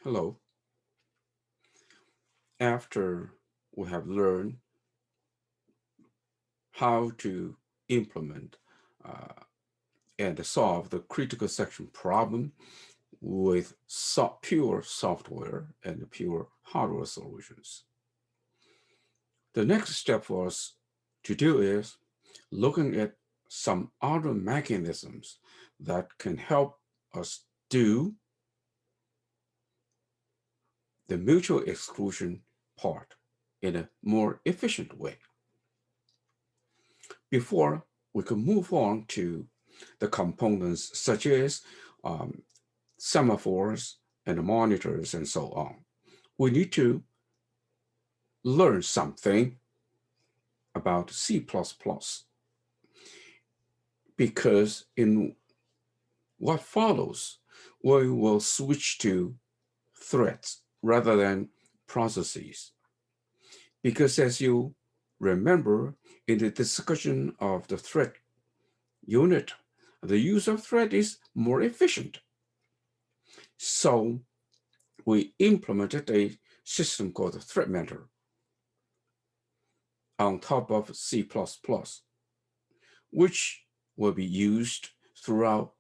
Hello. After we have learned how to implement uh, and solve the critical section problem with pure software and pure hardware solutions, the next step for us to do is looking at some other mechanisms that can help us do the mutual exclusion part in a more efficient way. Before we can move on to the components such as um, semaphores and monitors and so on, we need to learn something about C++ because in what follows, we will switch to threads rather than processes. Because as you remember in the discussion of the thread unit, the use of thread is more efficient. So we implemented a system called ThreadMentor on top of C++, which will be used throughout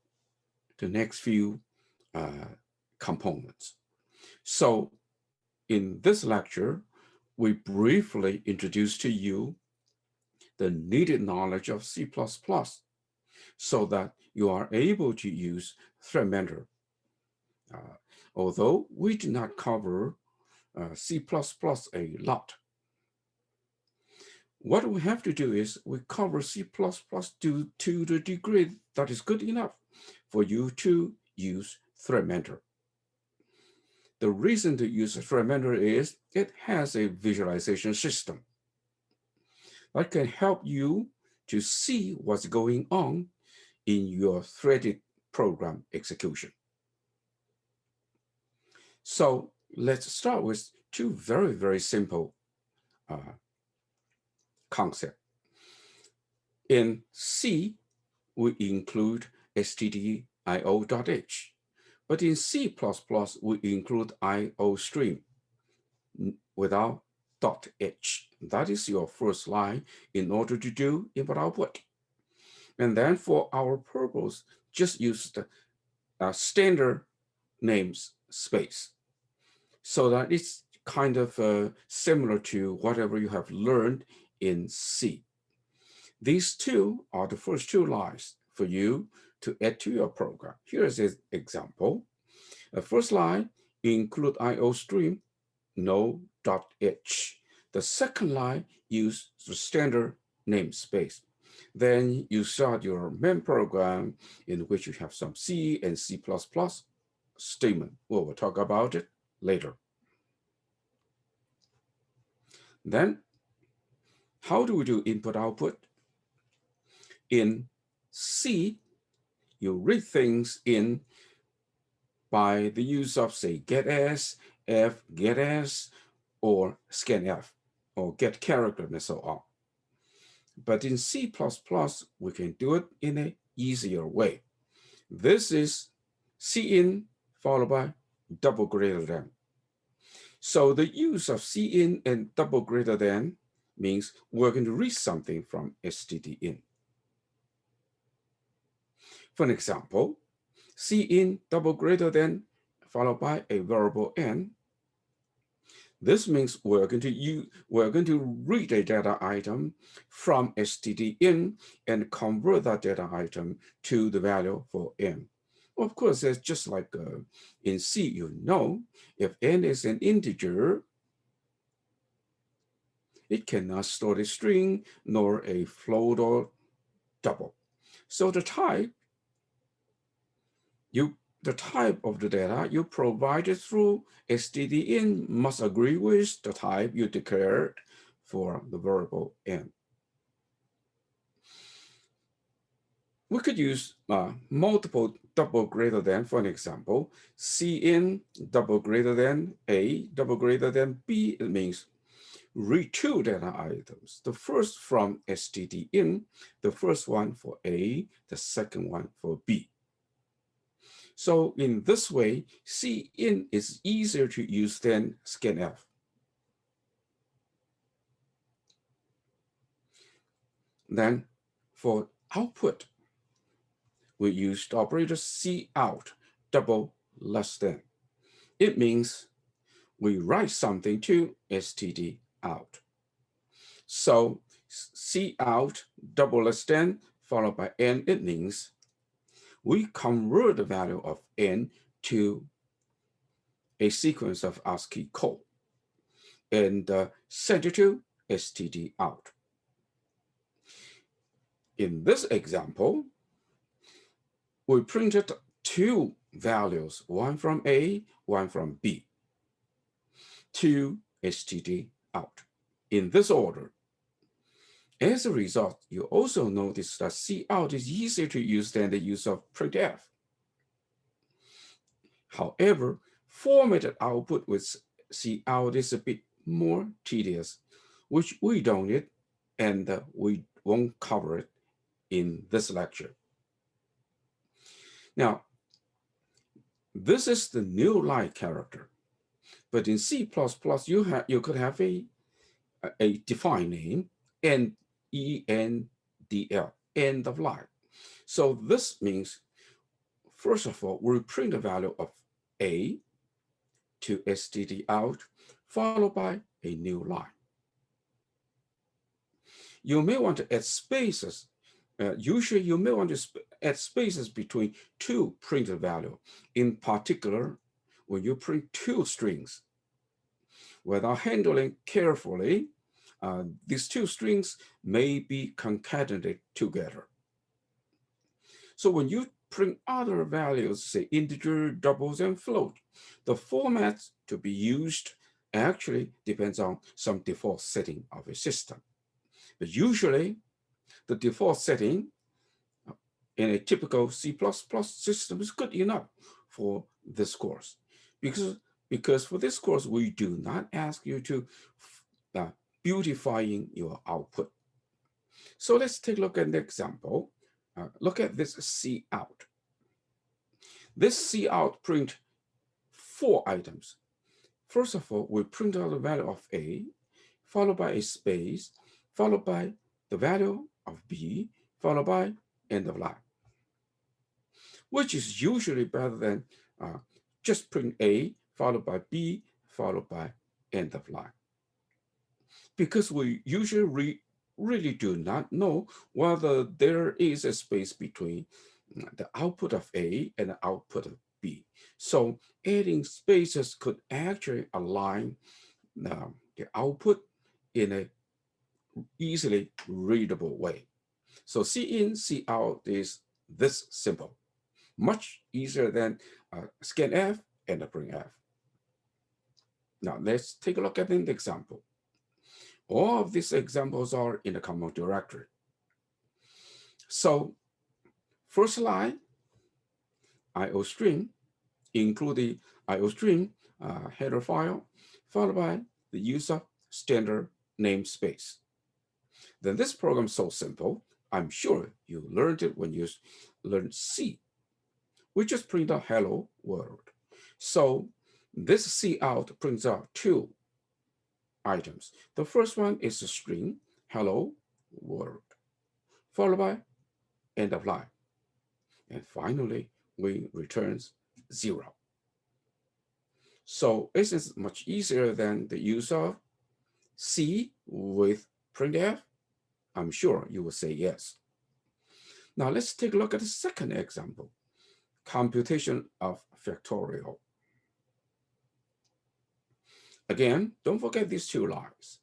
the next few uh, components. So in this lecture, we briefly introduce to you the needed knowledge of C++ so that you are able to use ThreadMentor. Uh, Although we do not cover C++ a lot, what we have to do is we cover C++ to the degree that is good enough for you to use ThreadMentor. The reason to use ThreadMentor is it has a visualization system that can help you to see what's going on in your threaded program execution. So let's start with two very, very simple uh, concepts. In C, we include stdio.h, but in C++, we include iostream without .h. That is your first line in order to do input-output. And then for our purpose, just use the standard namespace so that it's kind of similar to whatever you have learned in C. These two are the first two lines for you to add to your program. Here's an example. The first line include iostream, no.h. The second line use the standard namespace. Then you start your main program in which you have some C and C++ statement. We will talk about it later. Then, how do we do input output? In C, you read things in by the use of, say, getS, f, getS, or scanf, or get character, and so on. But in C++, we can do it in an easier way. This is cin followed by double greater than. So the use of cin and double greater than means we're going to read something from stdin. For an example, cin double greater than followed by a variable n. This means we're going to read a data item from stdin and convert that data item to the value for n. Of course, it's just like in C, you know, if n is an integer, it cannot store a string nor a float or double. So the type of the data you provided through stdin must agree with the type you declared for the variable n. We could use multiple double greater than, for an example, cin double greater than a double greater than b. It means read two data items. The first from stdin, the first one for a, the second one for b. So in this way, cin is easier to use than scanf. Then for output, we use the operator cout, double less than. It means we write something to std out. So cout double less than followed by n, it means we convert the value of n to a sequence of ASCII code and send it to std out. In this example, we printed two values, one from A, one from B, to std out in this order. As a result, you also notice that cout is easier to use than the use of printf. However, formatted output with cout is a bit more tedious, which we don't need, and we won't cover it in this lecture. Now, this is the new line character, but in C++, you could have a defined name, ENDL, end of line. So this means, first of all, we print the value of A to std out, followed by a new line. You may want to add spaces. Usually, you may want to add spaces between two printed values. In particular, when you print two strings, without handling carefully, these two strings may be concatenated together. So when you print other values, say integer, doubles, and float, the format to be used actually depends on some default setting of a system. But usually, the default setting in a typical C++ system is good enough for this course. Because for this course, we do not ask you to beautifying your output. So let's take a look at the example. Look at this cout. This cout print 4 items. First of all, we print out the value of A, followed by a space, followed by the value of B, followed by end of line, which is usually better than just print A, followed by B, followed by end of line. Because we usually really do not know whether there is a space between the output of A and the output of B. So adding spaces could actually align the output in a easily readable way. So cin, cout is this simple, much easier than scanf and printf. Now let's take a look at an example. All of these examples are in the common directory. So first line, iostream, include the iostream header file, followed by the use of standard namespace. Then this program is so simple, I'm sure you learned it when you learned C. We just print out hello world. So this cout prints out 2 items. The first one is a string, hello world, followed by end of line. And finally, we returns 0. So this is much easier than the use of C with printf. I'm sure you will say yes. Now let's take a look at the second example, computation of factorial. Again, don't forget these 2 lines.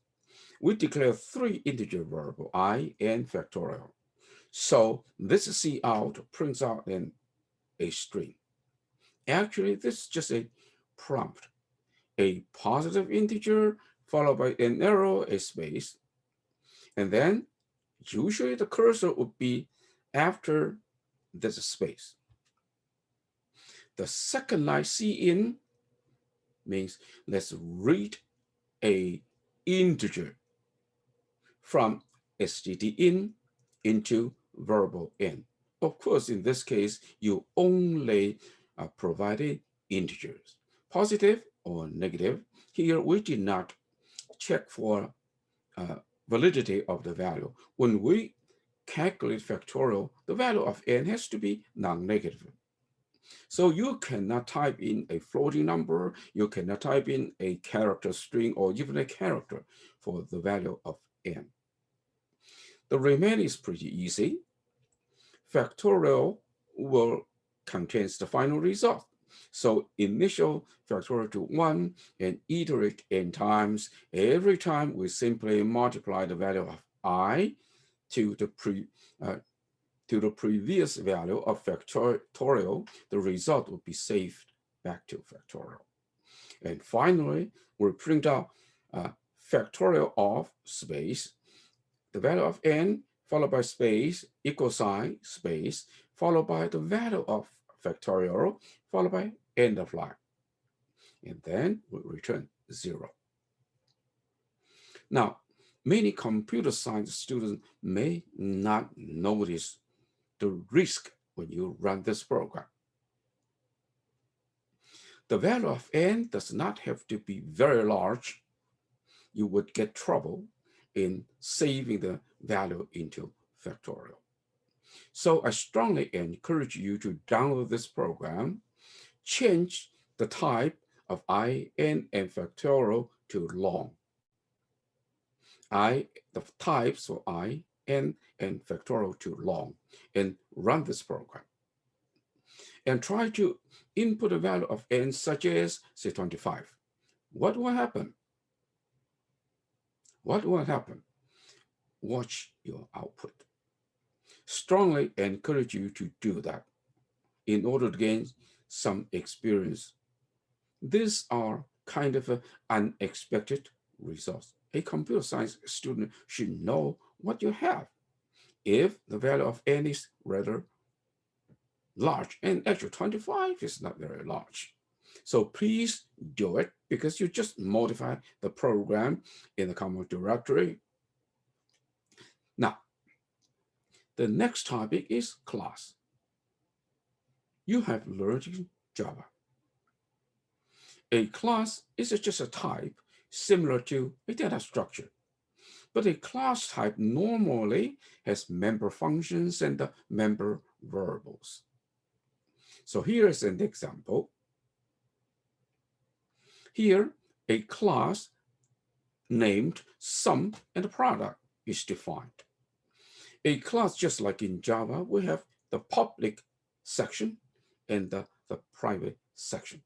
We declare 3 integer variables, I and factorial. So this cout prints out a string. Actually, this is just a prompt, a positive integer followed by an arrow, a space, and then usually the cursor would be after this space. The second line cin means let's read a integer from stdin into variable n. Of course, in this case, you only provided integers, positive or negative. Here we did not check for validity of the value. When we calculate factorial, the value of n has to be non-negative. So you cannot type in a floating number, you cannot type in a character string or even a character for the value of n. The remaining is pretty easy. Factorial will contains the final result. So initial factorial to 1 and iterate n times. Every time we simply multiply the value of I to the previous value of factorial, the result will be saved back to factorial. And finally, we print out factorial of space, the value of n followed by space, equal sign, space, followed by the value of factorial, followed by end of line. And then we return 0. Now, many computer science students may not notice the risk when you run this program. The value of n does not have to be very large. You would get trouble in saving the value into factorial. So I strongly encourage you to download this program, change the type of in and factorial to long. The types for in and factorial to long, and run this program. And try to input a value of n such as, say, 25. What will happen? What will happen? Watch your output. Strongly encourage you to do that in order to gain some experience. These are kind of unexpected results. A computer science student should know what you have. If the value of n is rather large, and actually 25 is not very large. So please do it, because you just modify the program in the common directory. Now, the next topic is class. You have learned in Java. A class is just a type similar to a data structure. But a class type normally has member functions and member variables. So here is an example. Here, a class named sum and product is defined. A class, just like in Java, we have the public section and the private section.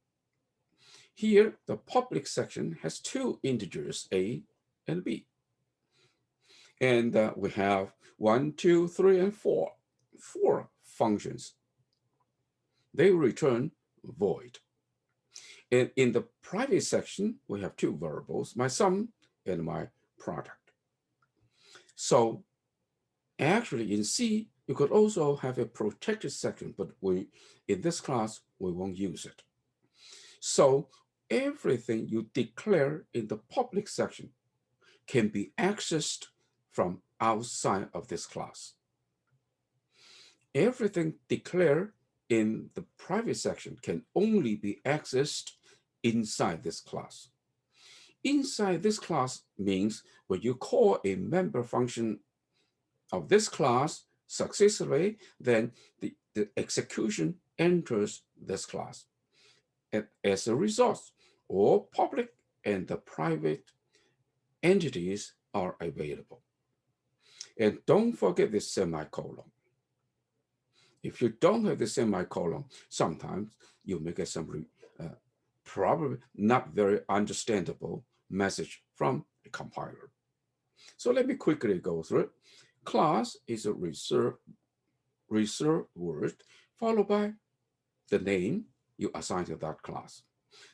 Here, the public section has two integers, a and b. And we have 1, 2, 3, and 4 functions. They return void. And in the private section, we have two variables, my sum and my product. So actually in C, you could also have a protected section, but in this class, we won't use it. So everything you declare in the public section can be accessed from outside of this class. Everything declared in the private section can only be accessed inside this class. Inside this class means when you call a member function of this class successfully, then the execution enters this class. And as a result, all public and the private entities are available. And don't forget the semicolon. If you don't have the semicolon, sometimes you may get some probably not very understandable message from a compiler. So let me quickly go through it. Class is a reserved word followed by the name you assign to that class.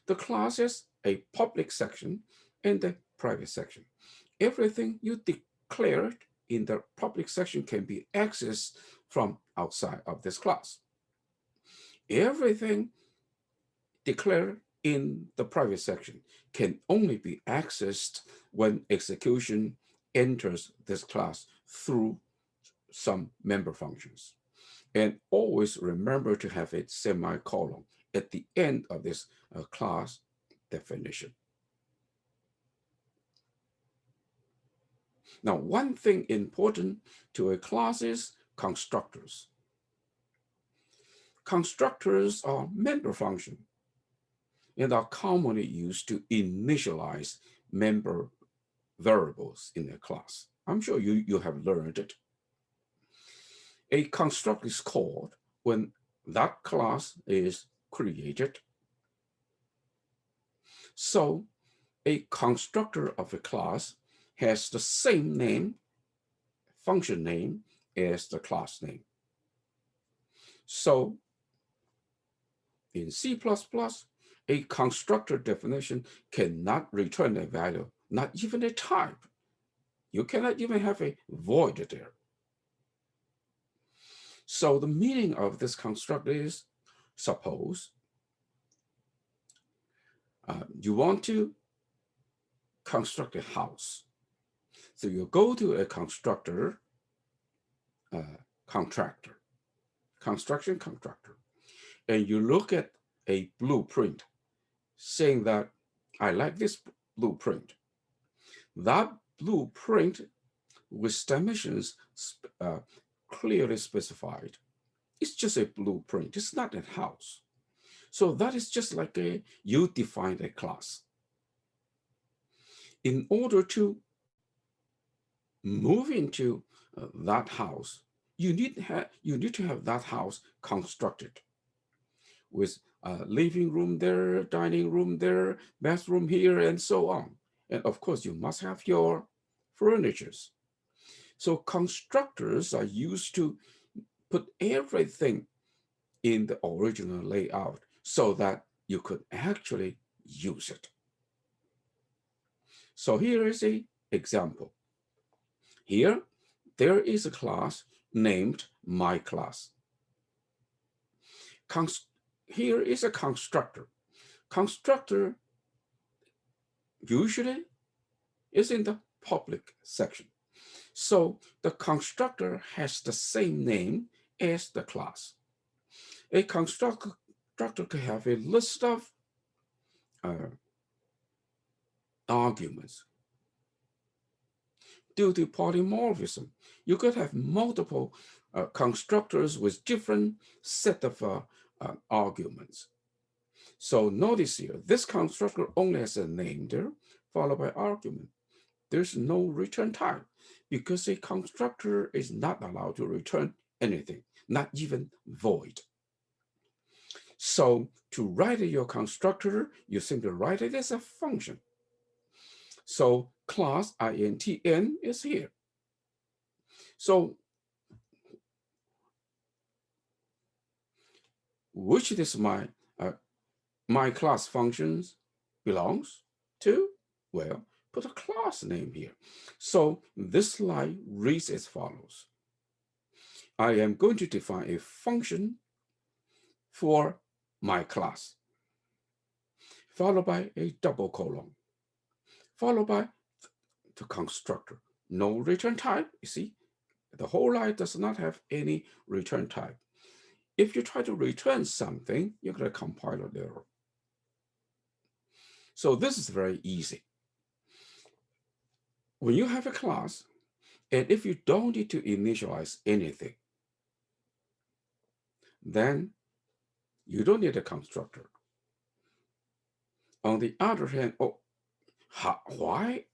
The class has a public section and a private section. Everything you declared in the public section can be accessed from outside of this class. Everything declared in the private section can only be accessed when execution enters this class through some member functions. And always remember to have a semicolon at the end of this class definition. Now, one thing important to a class is constructors. Constructors are member functions and are commonly used to initialize member variables in a class. I'm sure you have learned it. A constructor is called when that class is created. So a constructor of a class has the same name, function name, as the class name. So in C++, a constructor definition cannot return a value, not even a type. You cannot even have a void there. So the meaning of this constructor is, suppose you want to construct a house. So you go to a constructor, construction contractor, and you look at a blueprint saying that I like this blueprint. That blueprint with dimensions clearly specified. It's just a blueprint. It's not a house. So that is just like you define a class. In order to move into that house, you need to have that house constructed with living room there, dining room there, bathroom here, and so on. And of course, you must have your furnitures. So constructors are used to put everything in the original layout so that you could actually use it. So here is an example. Here, there is a class named myClass. Here is a constructor. Constructor usually is in the public section. So the constructor has the same name as the class. A constructor can have a list of arguments. Due to polymorphism, you could have multiple constructors with different set of arguments. So notice here, this constructor only has a name there, followed by argument. There's no return type because a constructor is not allowed to return anything, not even void. So to write your constructor, you simply write it as a function. So class intn is here. So which is my class functions belongs to? Well, put a class name here. So this line reads as follows. I am going to define a function for my class, followed by a double colon, followed by the constructor. No return type, you see, the whole line does not have any return type. If you try to return something, you're going to compile an error. So this is very easy. When you have a class, and if you don't need to initialize anything, then you don't need a constructor. On the other hand, why?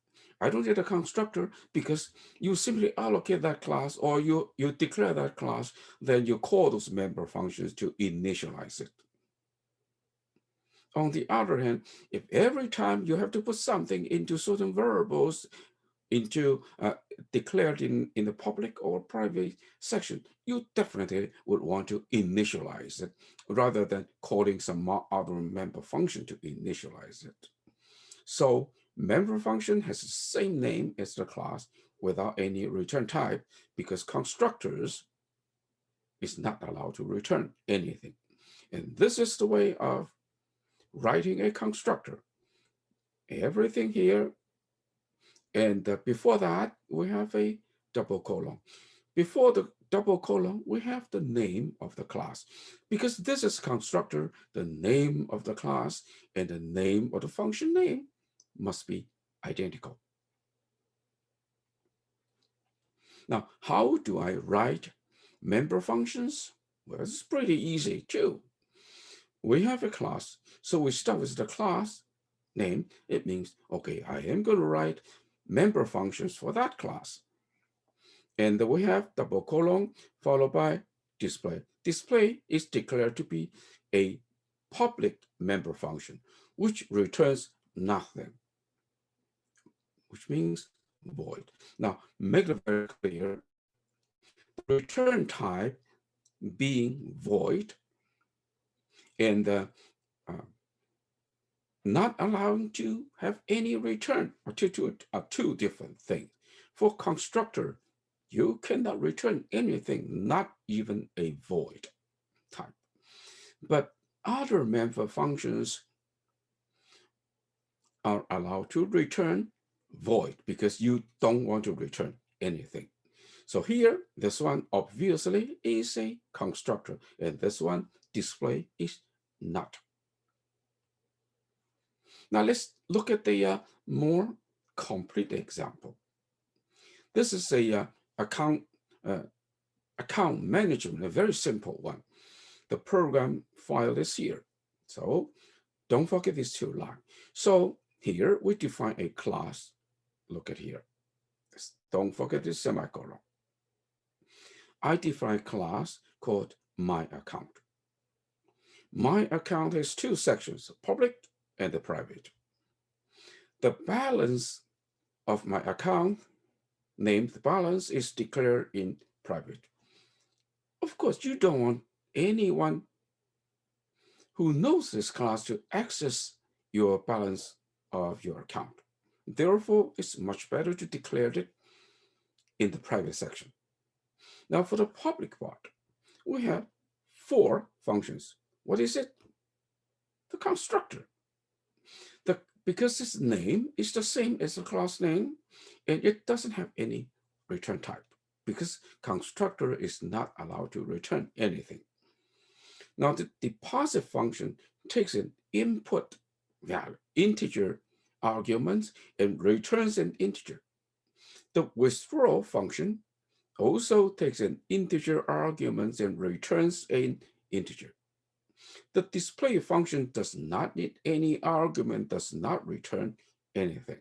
I don't need a constructor because you simply allocate that class or you declare that class, then you call those member functions to initialize it. On the other hand, if every time you have to put something into certain variables, into declared in the public or private section, you definitely would want to initialize it rather than calling some other member function to initialize it. So member function has the same name as the class without any return type because constructors is not allowed to return anything. And this is the way of writing a constructor. Everything here. And before that, we have a double colon. Before the double colon, we have the name of the class. Because this is constructor, the name of the class and the name of the function name must be identical. Now, how do I write member functions? Well, it's pretty easy too. We have a class, so we start with the class name. It means, okay, I am going to write member functions for that class. And we have double colon followed by display. Display is declared to be a public member function, which returns nothing, which means void. Now, make it very clear, the return type being void and not allowing to have any return are two different things. For constructor, you cannot return anything, not even a void type. But other member functions are allowed to return void because you don't want to return anything. So here, this one obviously is a constructor, and this one display is not. Now let's look at the more complete example. This is a account management, a very simple one. The program file is here. So don't forget these two lines. So here we define a class. Look at here. Don't forget this semicolon. I define a class called my account. My account has two sections, public and the private. The balance of my account, named balance, is declared in private. Of course, you don't want anyone who knows this class to access your balance of your account. Therefore, it's much better to declare it in the private section. Now, for the public part, we have 4 functions. What is it? The constructor. Because its name is the same as the class name, and it doesn't have any return type, because constructor is not allowed to return anything. Now, the deposit function takes an input value, integer arguments, and returns an integer. The withdraw function also takes an integer arguments and returns an integer. The display function does not need any argument, does not return anything.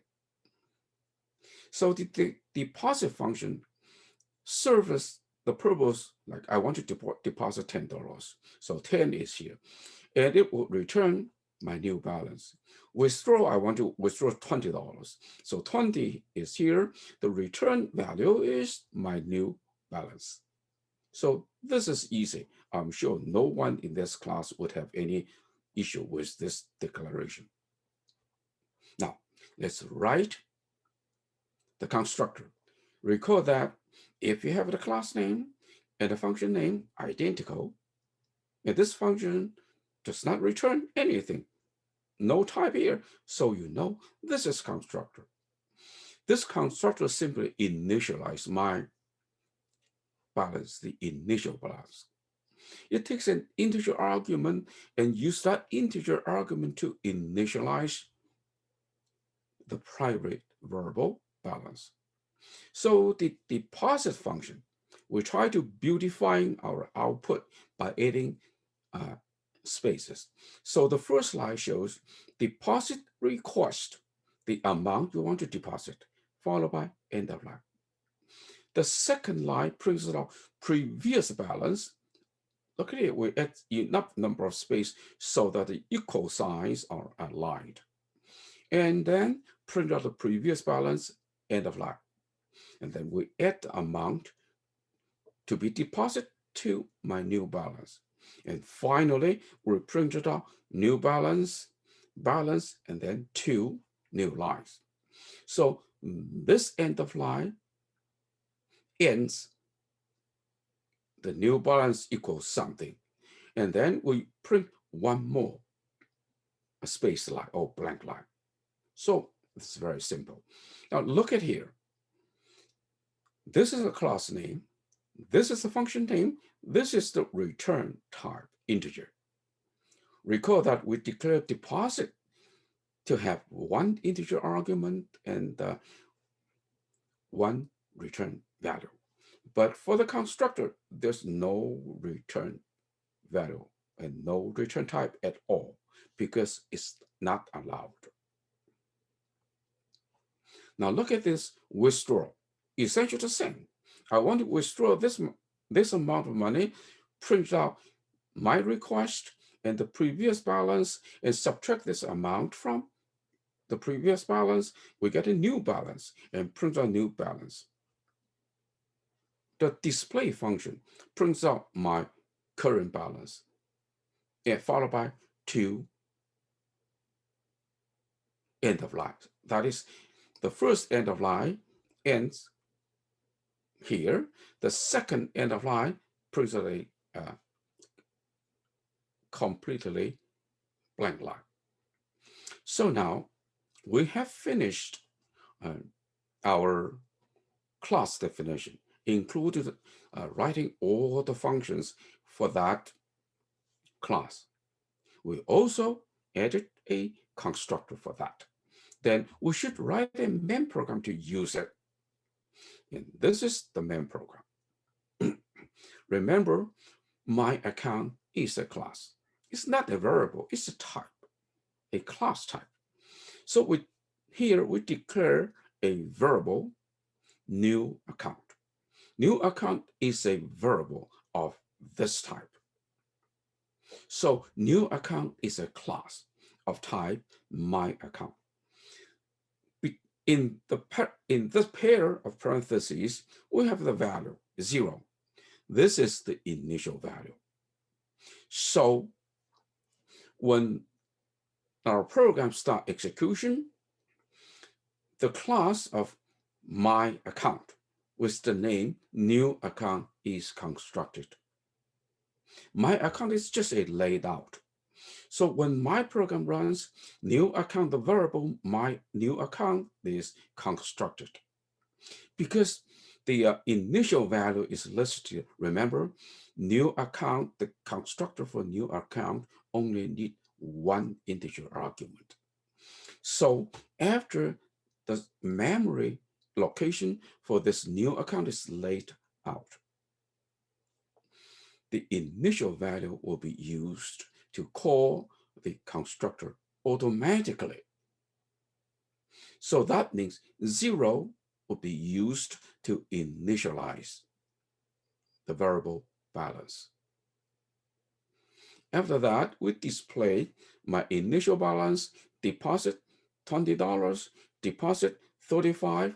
So the deposit function serves the purpose, like I want to deposit $10. So 10 is here. And it will return my new balance. Withdraw, I want to withdraw $20. So 20 is here. The return value is my new balance. So this is easy. I'm sure no one in this class would have any issue with this declaration. Now, let's write the constructor. Recall that if you have the class name and the function name identical, and this function does not return anything, no type here, so you know this is constructor. This constructor simply initializes my balance, the initial balance. It takes an integer argument and use that integer argument to initialize the private variable balance. So the deposit function, we try to beautify our output by adding spaces. So the first line shows deposit request, the amount you want to deposit, followed by end of line. The second line prints out previous balance. Look at it, we add enough number of space so that the equal signs are aligned. And then print out the previous balance, end of line. And then we add the amount to be deposited to my new balance. And finally, we printed out new balance, and then 2 new lines. So this end of line ends the new balance equals something. And then we print one more, a space line or blank line. So it's very simple. Now look at here. This is a class name. This is the function name. This is the return type, integer. Recall that we declare deposit to have one integer argument and one return value. But for the constructor, there's no return value and no return type at all because it's not allowed. Now look at this withdraw. Essentially the same. I want to withdraw this amount of money, print out my request and the previous balance, and subtract this amount from the previous balance. We get a new balance and print out new balance. The display function prints out my current balance and followed by two end of line. That is, the first end of line ends here. The second end of line prints out a completely blank line. So now we have finished our class definition, included writing all the functions for that class. We also added a constructor for that. Then we should write a main program to use it. And this is the main program. Remember, my account is a class. It's not a variable, it's a type, a class type. So here we declare a variable new account. New account is a variable of this type. So new account is a class of type my account. In this pair of parentheses, we have the value 0. This is the initial value. So when our program starts execution, the class of my account with the name new account is constructed. My account is just a laid out. So when my program runs, new account, the variable my new account is constructed. Because the initial value is listed, remember, new account, the constructor for new account only need one integer argument. So after the memory location for this new account is laid out, the initial value will be used to call the constructor automatically. So that means 0 will be used to initialize the variable balance. After that, we display my initial balance, deposit $20, deposit $35.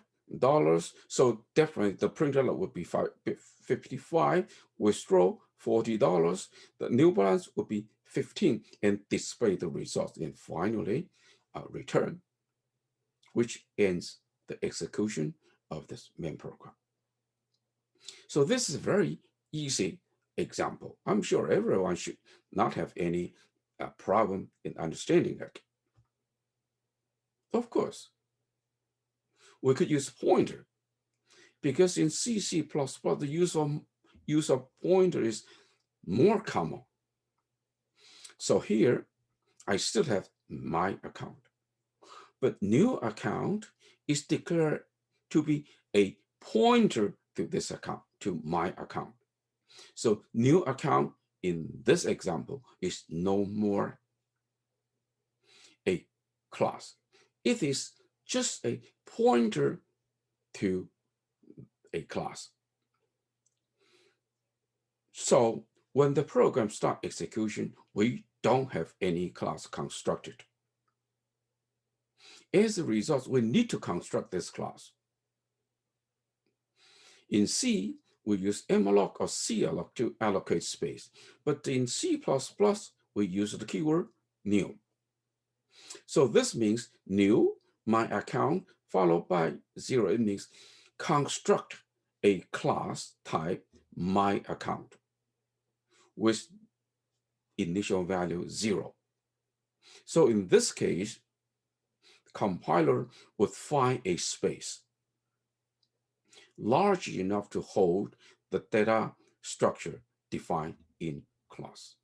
So definitely the printer would be $55, withdraw $40. The new balance would be 15 and display the results. And finally, return, which ends the execution of this main program. So this is a very easy example. I'm sure everyone should not have any problem in understanding it. Of course, we could use pointer because in C, C++, the use of pointer is more common. So here, I still have my account. But new account is declared to be a pointer to this account, to my account. So new account in this example is no more a class. It is just a pointer to a class. So when the program starts execution, we don't have any class constructed. As a result, we need to construct this class. In C, we use malloc or calloc to allocate space. But in C++, we use the keyword new. So this means new, my account, followed by 0. It means construct a class type my account with initial value 0. So in this case, the compiler would find a space large enough to hold the data structure defined in class.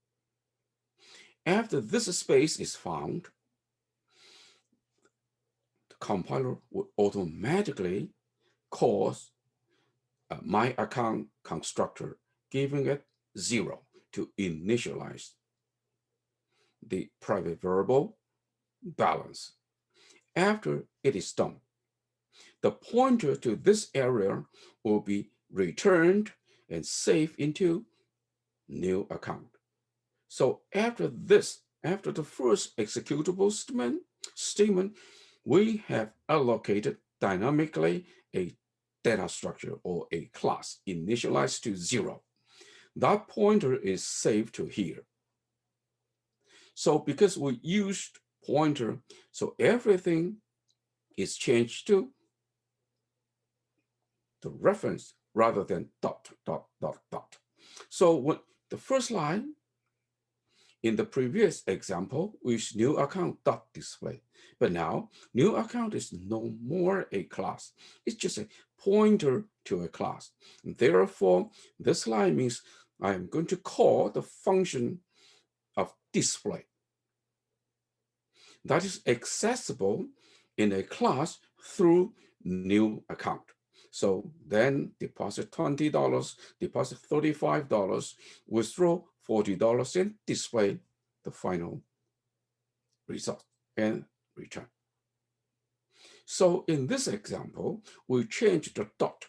After this space is found, the compiler will automatically call my account constructor, giving it 0 to initialize the private variable balance. After it is done, the pointer to this area will be returned and saved into new account. So after this, after the first executable statement, we have allocated dynamically a data structure or a class initialized to 0. That pointer is saved to here. So because we used pointer, so everything is changed to the reference rather than dot, dot, dot, dot. So when the first line in the previous example, which new account dot display, but now new account is no more a class. It's just a pointer to a class. And therefore, this line means I'm going to call the function of display that is accessible in a class through new account. So then deposit $20, deposit $35, withdraw $40 and display the final result and return. So in this example, we change the dot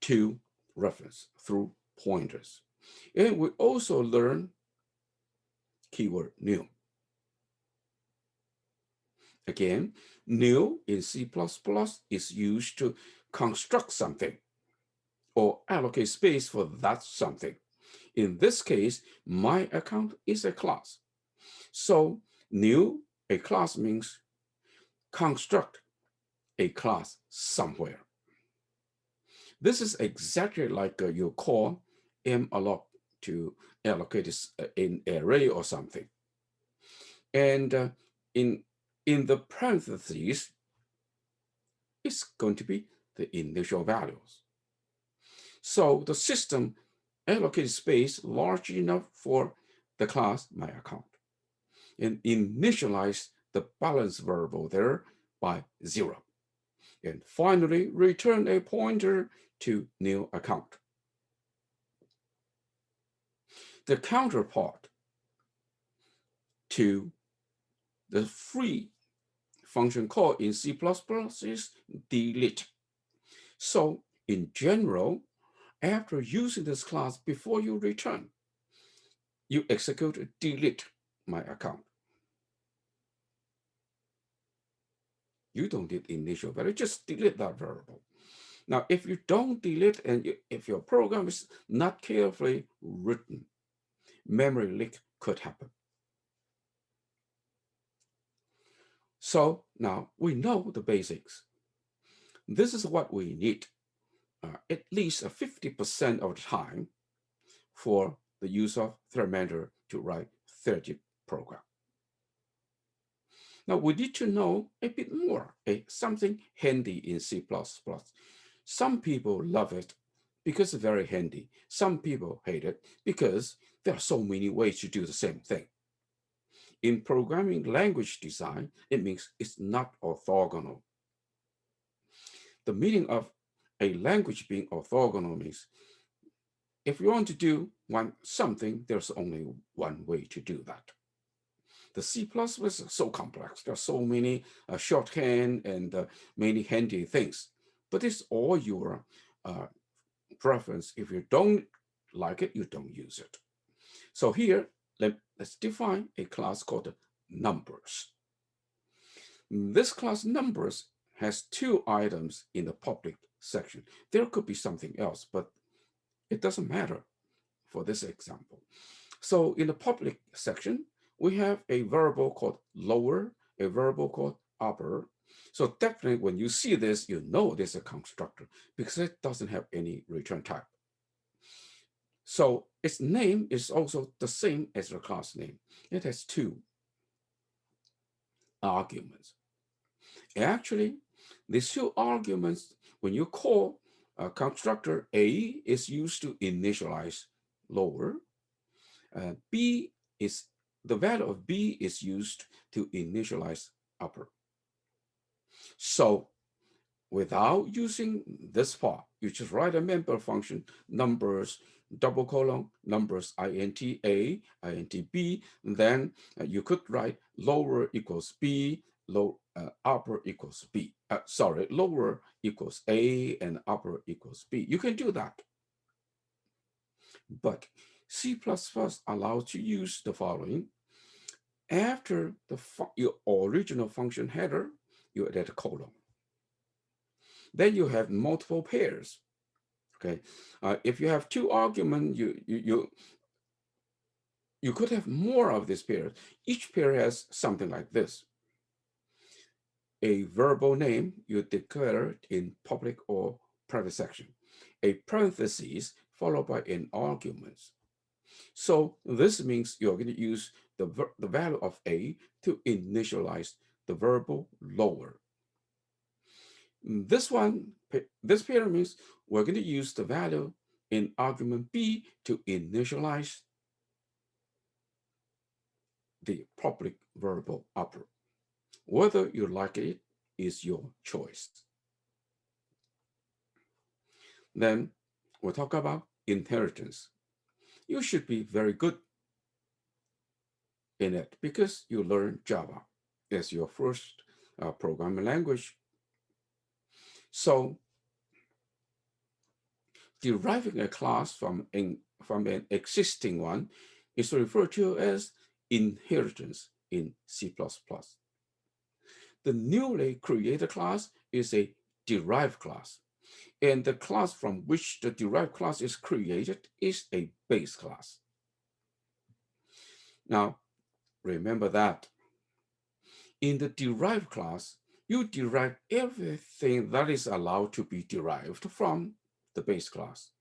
to reference through pointers. And we also learn keyword new. Again, new in C++ is used to construct something or allocate space for that something. In this case, my account is a class. So new, a class means construct a class somewhere. This is exactly like you call malloc to allocate an array or something. And in the parentheses, it's going to be the initial values. So the system allocates space large enough for the class my account and initialize the balance variable there by 0. And finally, return a pointer to new account. The counterpart to the free function call in C++ is delete. So in general, after using this class before you return, you execute delete my account. You don't need initial value, just delete that variable. Now, if you don't delete and if your program is not carefully written, memory leak could happen. So now we know the basics. This is what we need at least 50% of the time for the use of ThreadMentor to write 30 program. Now we need to know a bit more, something handy in C++. Some people love it because it's very handy. Some people hate it because there are so many ways to do the same thing. In programming language design, it means it's not orthogonal. The meaning of a language being orthogonal means if you want to do something, there's only one way to do that. The C++ is so complex. There are so many shorthand and many handy things, but it's all your preference. If you don't like it, you don't use it. So here, let's define a class called numbers. This class numbers has 2 items in the public section. There could be something else, but it doesn't matter for this example. So in the public section, we have a variable called lower, a variable called upper. So definitely when you see this, you know this is a constructor because it doesn't have any return type. So its name is also the same as the class name. It has 2 arguments. Actually, these 2 arguments, when you call constructor A is used to initialize lower. B is the value of B is used to initialize upper. So without using this part, you just write a member function, numbers, double colon, numbers int A, int B, and then you could write lower equals B, upper equals B. Lower equals A and upper equals B. You can do that. But C++ allows you to use the following. After your original function header, you add a colon. Then you have multiple pairs. Okay, if you have two arguments, you could have more of these pairs. Each pair has something like this. A verbal name you declare in public or private section. A parenthesis followed by an argument. So this means you're going to use the value of A to initialize the verbal lower. This pair means we're going to use the value in argument B to initialize the public verbal upper. Whether you like it is your choice. Then we'll talk about inheritance. You should be very good in it because you learn Java as your first programming language. So deriving a class from an existing one is referred to as inheritance in C++. The newly created class is a derived class, and the class from which the derived class is created is a base class. Now, remember that in the derived class, you derive everything that is allowed to be derived from the base class.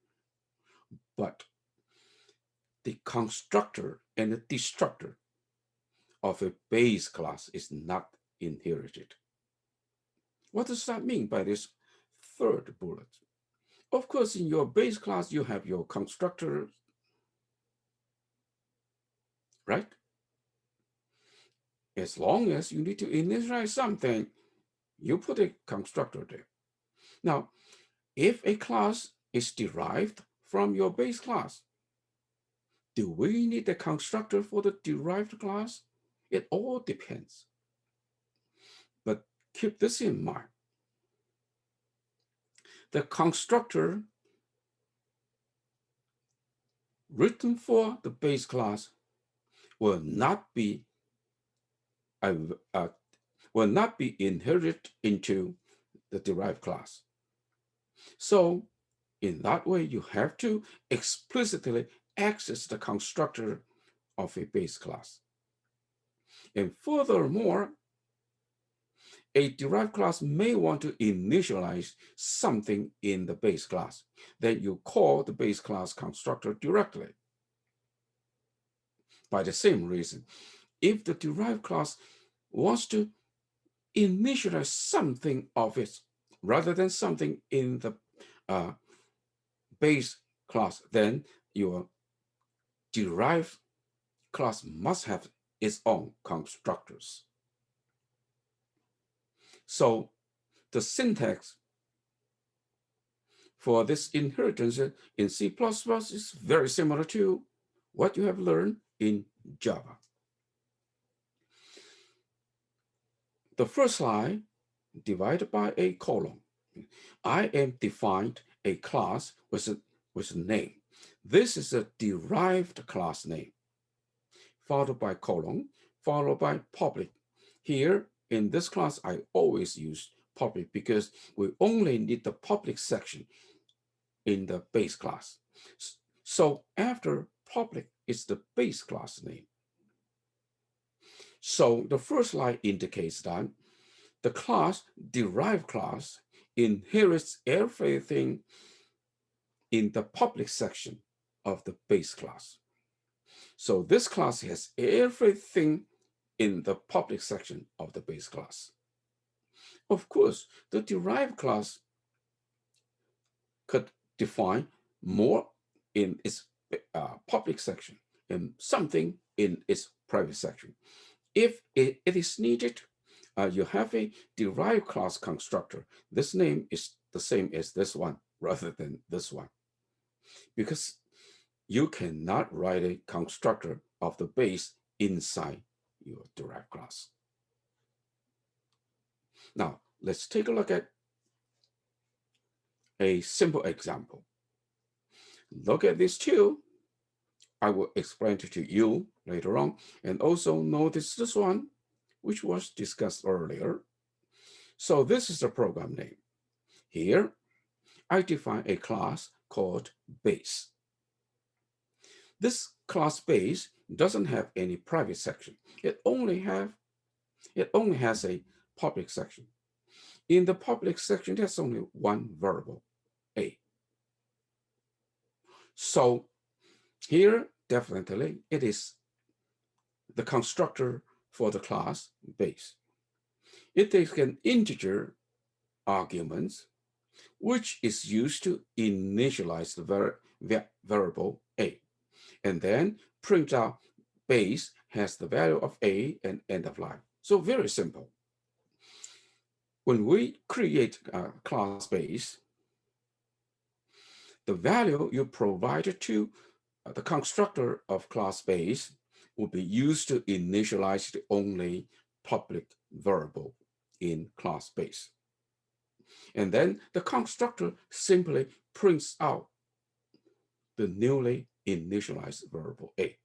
But the constructor and the destructor of a base class is not inherited. What does that mean by this third bullet? Of course, in your base class, you have your constructor, right? As long as you need to initialize something, you put a constructor there. Now, if a class is derived from your base class, do we need a constructor for the derived class? It all depends. But keep this in mind. The constructor written for the base class will not be inherited into the derived class. So in that way, you have to explicitly access the constructor of a base class. And furthermore, a derived class may want to initialize something in the base class. Then you call the base class constructor directly. By the same reason, if the derived class wants to initialize something of it rather than something in the base class, then your derived class must have its own constructors. So the syntax for this inheritance in C++ is very similar to what you have learned in Java. The first line divided by a colon. I am defined a class with a name. This is a derived class name, followed by colon, followed by public. Here in this class, I always use public because we only need the public section in the base class. So after public is the base class name. So the first line indicates that the class, derived class, inherits everything in the public section of the base class. So this class has everything in the public section of the base class. Of course, the derived class could define more in its public section and something in its private section. If it is needed, you have a derived class constructor. This name is the same as this one rather than this one, because you cannot write a constructor of the base inside your derived class. Now, let's take a look at a simple example. Look at these two. I will explain it to you later on. And also notice this one, which was discussed earlier. So this is the program name. Here, I define a class called base. This class base doesn't have any private section. It only has a public section. In the public section, there's only one variable, a. So here, definitely, it is the constructor for the class base. It takes an integer argument, which is used to initialize the variable a, and then print out base has the value of a and end of line. So very simple. When we create a class base, the value you provided to the constructor of class base will be used to initialize the only public variable in class base. And then the constructor simply prints out the newly initialized variable a.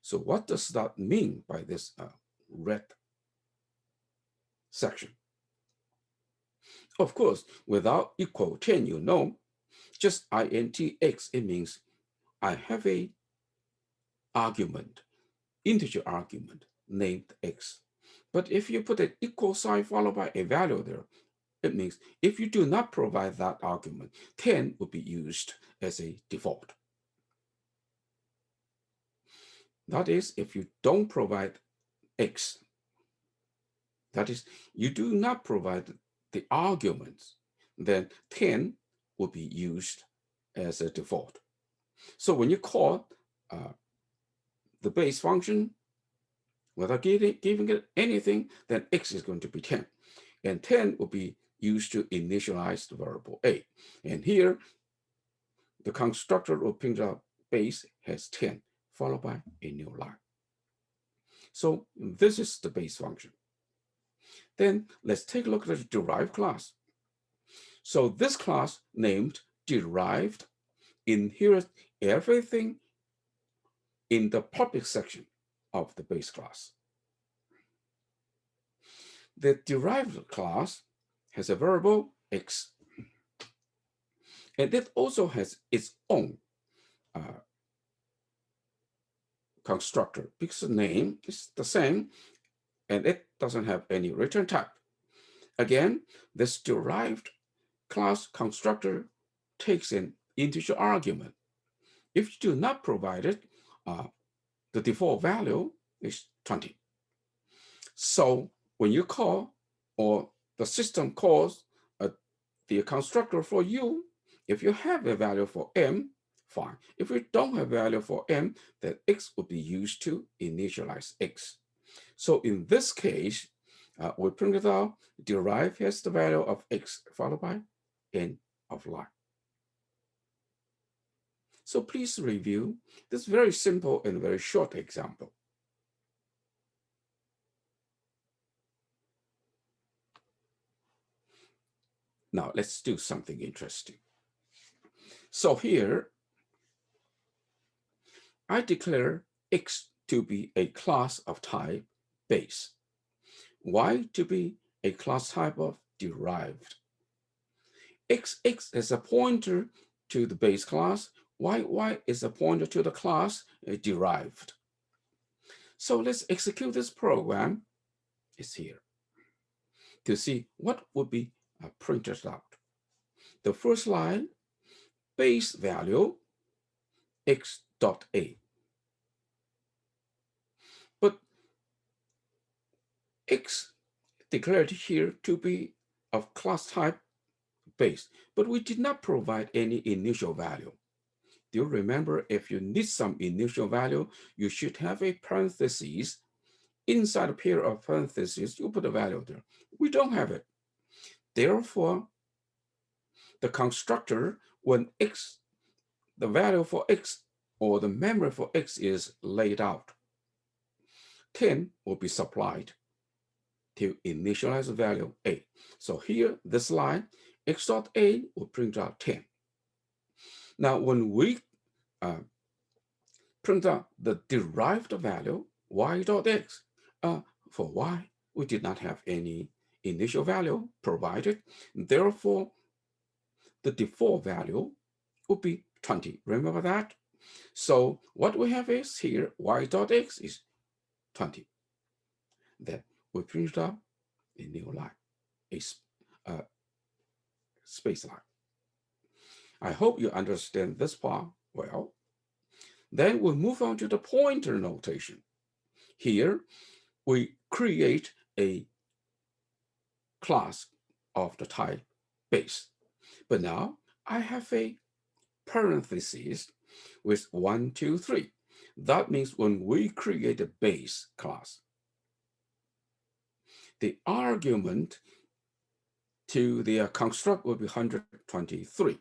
So what does that mean by this red section? Of course, without equal 10, you know, just intx, it means I have a argument, integer argument named x. But if you put an equal sign followed by a value there, it means if you do not provide that argument, 10 will be used as a default. That is, if you don't provide x, that is, you do not provide the arguments, then 10 will be used as a default. So when you call the base function without giving it anything, then x is going to be 10. And 10 will be used to initialize the variable a. And here, the constructor will print out base has 10, followed by a new line. So this is the base function. Then let's take a look at the derived class. So this class named derived inherits everything in the public section of the base class. The derived class has a variable x, and it also has its own constructor because the name is the same and it doesn't have any return type. Again, this derived class constructor takes an integer argument. If you do not provide it, the default value is 20. So when you call, or the system calls the constructor for you, if you have a value for m, fine. If you don't have value for m, then x will be used to initialize x. So in this case, we printed out derive has the value of x followed by end of line. So please review this very simple and very short example. Now let's do something interesting. So here, I declare x to be a class of type base, y to be a class type of derived. X is a pointer to the base class, y is a pointer to the class derived. So let's execute this program. It's here to see what would be printed out. The first line, base value x dot a. But x declared here to be of class type base, but we did not provide any initial value. Do you remember, if you need some initial value, you should have a parenthesis. Inside a pair of parentheses, you put a value there. We don't have it. Therefore, the constructor, when x, the value for x or the memory for x is laid out, 10 will be supplied to initialize the value a. So here, this line, x dot a will print out 10. Now, when we print out the derived value, y dot x, for y, we did not have any initial value provided. Therefore, the default value would be 20. Remember that? So what we have is here, y dot x is 20. Then we print out a new line, a space line. I hope you understand this part well. Then we move on to the pointer notation. Here, we create a class of the type base. But now I have a parenthesis with 1, 2, 3. That means when we create a base class, the argument to the construct will be 123.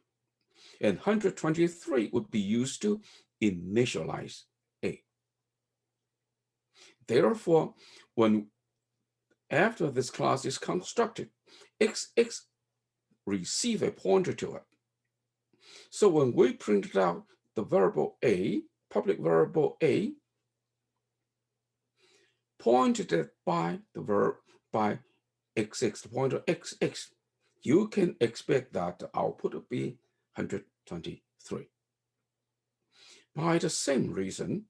And 123 would be used to initialize A. Therefore, when after this class is constructed, XX receive a pointer to it. So when we printed out the variable A, public variable A, pointed by the verb by XX, the pointer XX, you can expect that the output will be 123. By the same reason,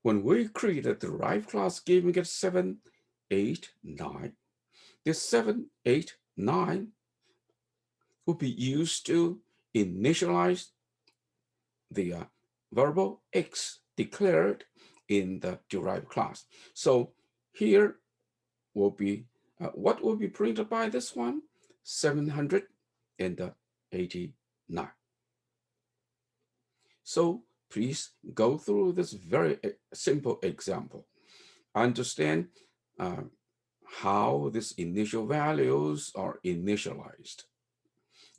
when we created the derived class giving it 7, 8, 9, this 7, 8, 9 will be used to initialize the variable x declared in the derived class. So here will be, what will be printed by this one? 789. So please go through this very simple example. Understand how these initial values are initialized,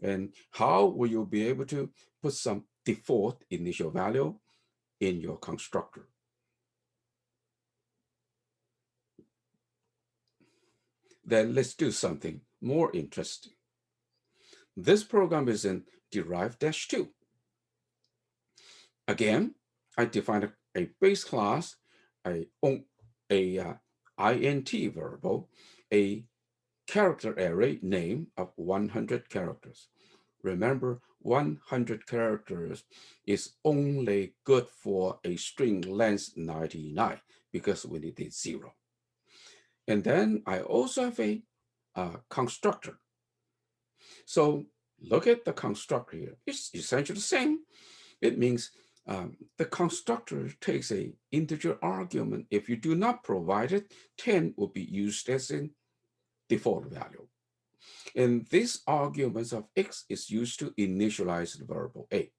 and how will you be able to put some default initial value in your constructor. Then let's do something more interesting. This program is in Derived-2. Again, I defined a base class, int variable, a character array name of 100 characters. Remember, 100 characters is only good for a string length 99 because we need a 0. And then I also have a constructor. So look at the constructor here. It's essentially the same. It means the constructor takes an integer argument. If you do not provide it, 10 will be used as a default value. And this argument of x is used to initialize the variable a.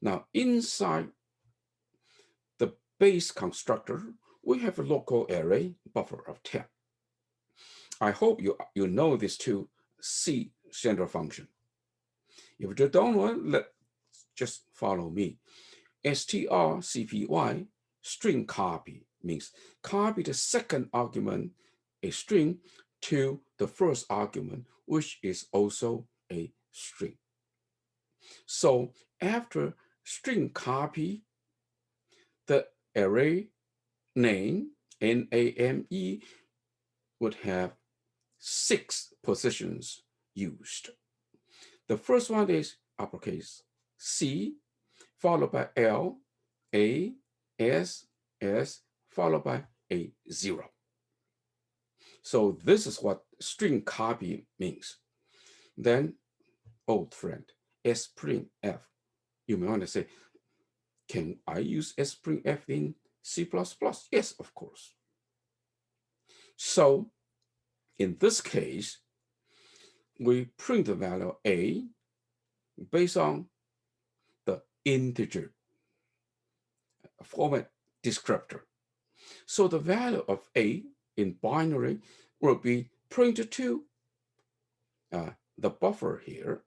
Now, inside the base constructor, we have a local array buffer of 10. I hope you know these two C standard function. If you don't know, just follow me. strcpy, string copy, means copy the second argument, a string, to the first argument, which is also a string. So after string copy, the array name, name, would have 6 positions used. The first one is uppercase C, followed by L, A, S, S, followed by a 0. So this is what string copy means. Then, old friend, sprintf. You may want to say, can I use sprintf in C++? Yes, of course. So in this case, we print the value A based on the integer format descriptor. So the value of A in binary will be printed to the buffer here.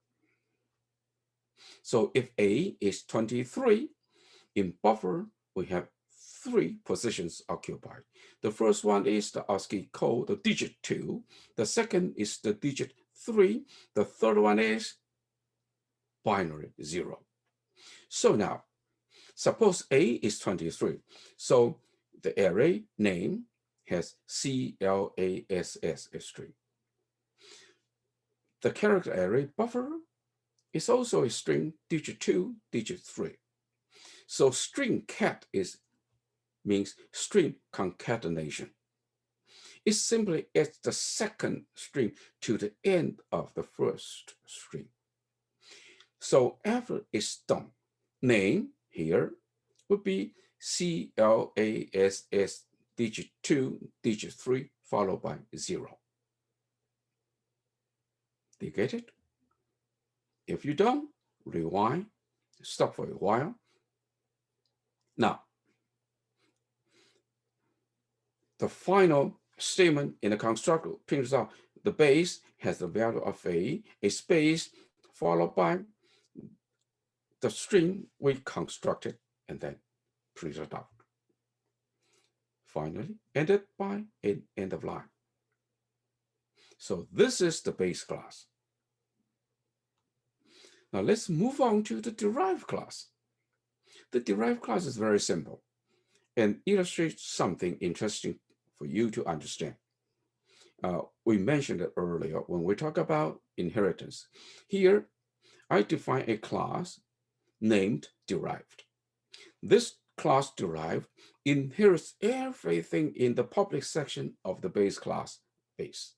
So if A is 23, in buffer, we have 3 positions occupied. The first one is the ASCII code, the digit 2. The second is the digit 3. The third one is binary 0. So now, suppose A is 23. So the array name has CLASS string. The character array buffer is also a string digit 2, digit 3. So string cat means string concatenation. It simply adds the second string to the end of the first string. So after it's done, name here would be CLASS digit 2, digit 3, followed by 0. Do you get it? If you don't, rewind, stop for a while. Now, the final statement in the constructor prints out the base has the value of a space followed by the string we constructed and then print it out. Finally, ended by an end of line. So this is the base class. Now let's move on to the derived class. The derived class is very simple and illustrates something interesting for you to understand. We mentioned it earlier when we talk about inheritance. Here, I define a class named derived. This class derived inherits everything in the public section of the base class base.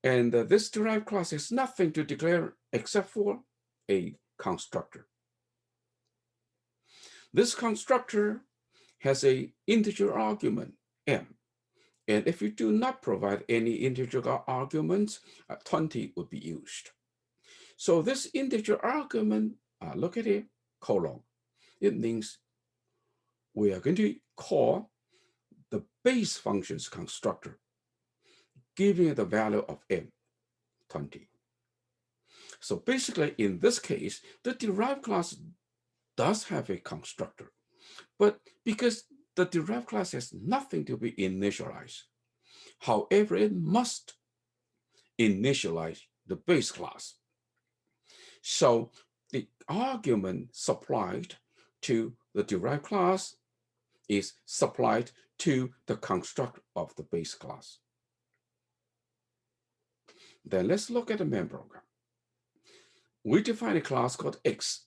And this derived class has nothing to declare except for a constructor. This constructor has an integer argument, m. And if you do not provide any integer arguments, 20 would be used. So this integer argument, look at it, colon. It means we are going to call the base function's constructor, giving it the value of m, 20. So basically, in this case, the derived class does have a constructor, but because the derived class has nothing to be initialized, however, it must initialize the base class. So the argument supplied to the derived class is supplied to the constructor of the base class. Then let's look at the main program. We define a class called X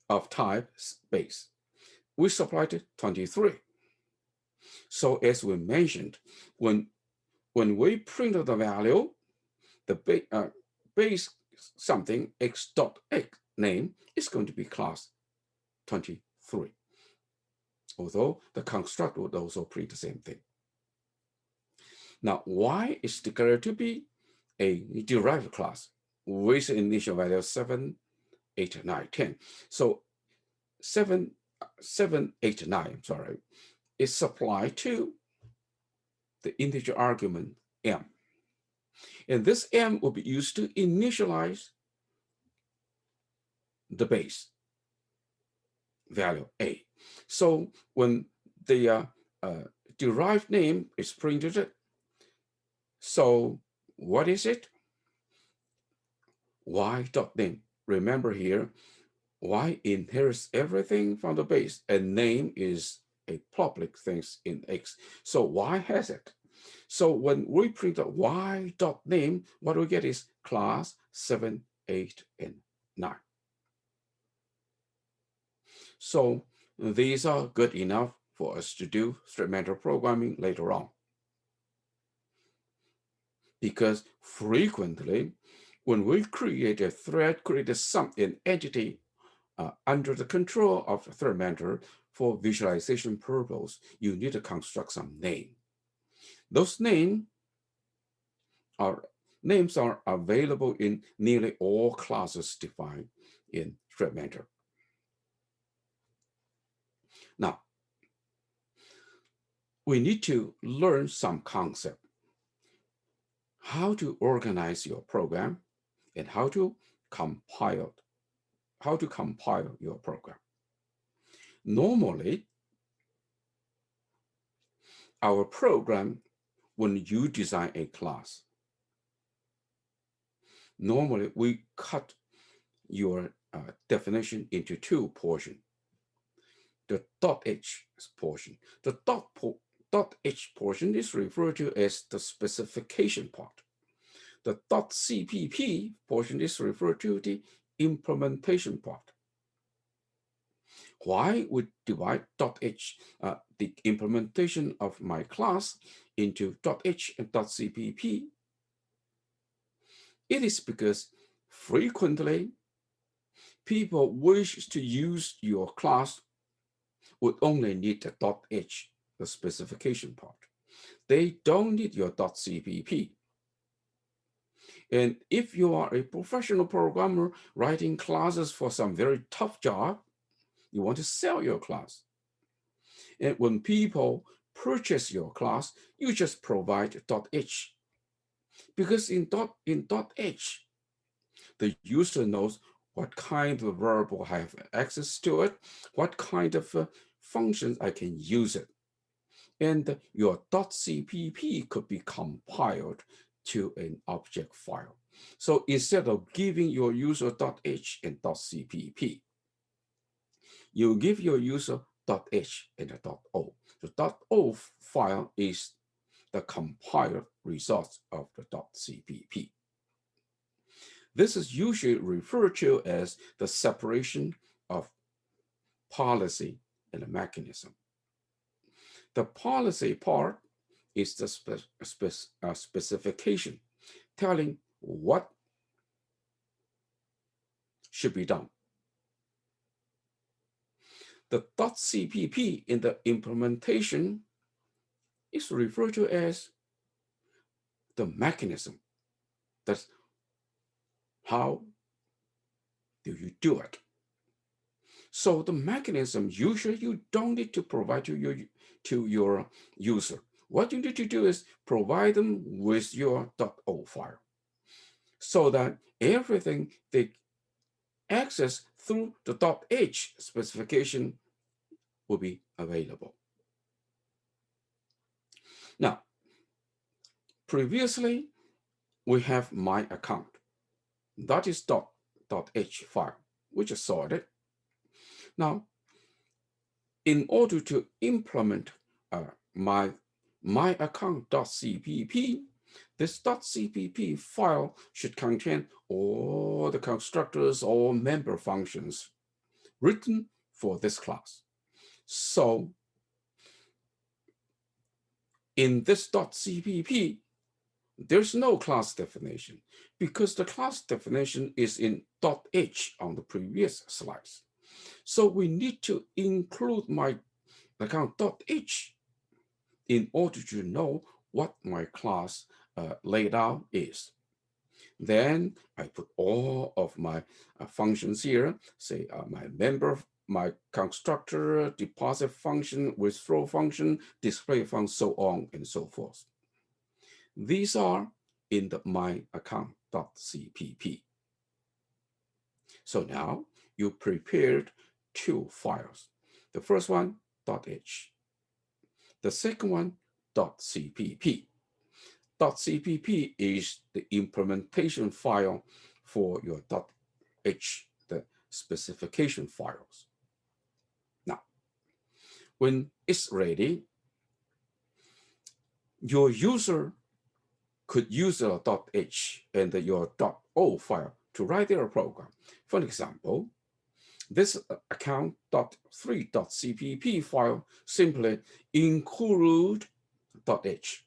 of type base. We supplied 23. So as we mentioned, when we print the value, the base something x dot x name is going to be class 23. Although the constructor would also print the same thing. Now, Y is declared to be a derived class with initial value 7, 8, 9, 10. So 7, 8, 9, sorry, is supplied to the integer argument m. And this m will be used to initialize the base value a. So when the derived name is printed, so what is it? Y dot name. Remember here, Y inherits everything from the base, and name is a public thing in X. So Y has it. So when we print a Y dot name, what we get is class 7, 8, and 9. So these are good enough for us to do ThreadMentor programming later on. Because frequently, when we create a thread, create an entity under the control of ThreadMentor for visualization purpose, you need to construct some name. Those names are Names are available in nearly all classes defined in ThreadMentor. Now, we need to learn some concept, how to organize your program and how to compile your program. Normally, our program, when you design a class, normally we cut your definition into two portions. The .h portion. The .h portion is referred to as the specification part. The .cpp portion is referred to the implementation part. Why we divide .h, the implementation of my class, into .h and .cpp? It is because frequently people wish to use your class would only need the .h, the specification part. They don't need your .cpp. And if you are a professional programmer writing classes for some very tough job, you want to sell your class. And when people purchase your class, you just provide .h. Because in .h, the user knows what kind of variable I have access to it, what kind of functions I can use it. And your .cpp could be compiled to an object file. So instead of giving your user .h and .cpp, you give your user .h and .o. The .o file is the compiled results of the .cpp. This is usually referred to as the separation of policy and the mechanism. The policy part is the specification, telling what should be done. The .cpp in the implementation is referred to as the mechanism. That's how do you do it. So the mechanism, usually you don't need to provide to your user. What you need to do is provide them with your .o file so that everything they access through the .h specification will be available. Now, previously, we have my account. That is .h file. We just saw it. Now, in order to implement my account.cpp, this .cpp file should contain all the constructors or member functions written for this class. So in this .cpp, there's no class definition because the class definition is in .h on the previous slides. So we need to include my account.h in order to know what my class layout is. Then I put all of my functions here, say my member, my constructor, deposit function, withdraw function, display function, so on and so forth. These are in the my account.cpp. So now you prepared two files. The first one, .h. The second one, .cpp. .cpp is the implementation file for your .h, the specification files. Now, when it's ready, your user could use a .h and your .o file to write their program. For example, this account.3.cpp file simply include .h.